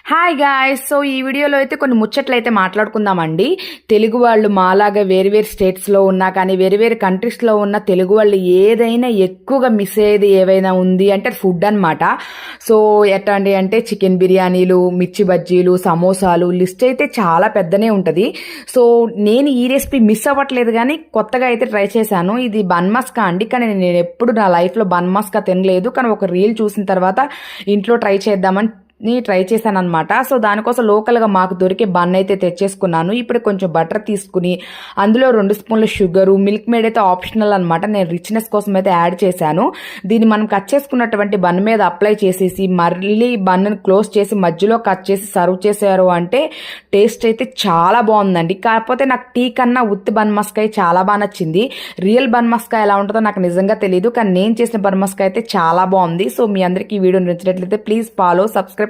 Hi guys. So ఈ వీడియోలో అయితే కొన్ని ముచ్చట్లు అయితే మాట్లాడుకుందామండి. తెలుగు వాళ్ళు మాలాగా వేరు స్టేట్స్లో ఉన్నా కానీ వేరు కంట్రీస్లో ఉన్న తెలుగు వాళ్ళు ఏదైనా ఎక్కువగా మిస్ అయ్యేది ఏవైనా ఉంది అంటే ఫుడ్ అనమాట. సో ఎట్లాంటి అంటే చికెన్ బిర్యానీలు, మిర్చి బజ్జీలు, సమోసాలు, లిస్ట్ అయితే చాలా పెద్దనే ఉంటుంది. సో నేను ఈ రెసిపీ మిస్ అవ్వట్లేదు కానీ కొత్తగా అయితే ట్రై చేశాను. ఇది బన్ మస్కా అండి, కానీ నేను ఎప్పుడు నా లైఫ్లో బన్ మస్కా తినలేదు. కానీ ఒక రీల్ చూసిన తర్వాత ఇంట్లో ట్రై చేద్దామని ట్రై చేశాను అనమాట. సో దానికోసం లోకల్గా మాకు దొరికే బన్ అయితే తెచ్చేసుకున్నాను. ఇప్పుడు కొంచెం బటర్ తీసుకుని అందులో 2 స్పూన్ల షుగరు, మిల్క్ మేడ్ అయితే ఆప్షనల్ అనమాట. నేను రిచ్నెస్ కోసం అయితే యాడ్ చేశాను. దీన్ని మనం కట్ చేసుకున్నటువంటి బన్ మీద అప్లై చేసేసి మళ్ళీ బన్ను క్లోజ్ చేసి మధ్యలో కట్ చేసి సర్వ్ చేశారు అంటే టేస్ట్ అయితే చాలా బాగుందండి. కాకపోతే నాకు టీ కన్నా ఉత్తి బన్ మస్కాయ చాలా బాగా నచ్చింది. రియల్ బన్ మస్కాయ ఎలా ఉంటుందో నాకు నిజంగా తెలియదు, కానీ నేను చేసిన బన్ మస్కాయ అయితే చాలా బాగుంది. సో మీ అందరికీ ఈ వీడియో నచ్చినట్లయితే ప్లీజ్ ఫాలో, సబ్స్క్రైబ్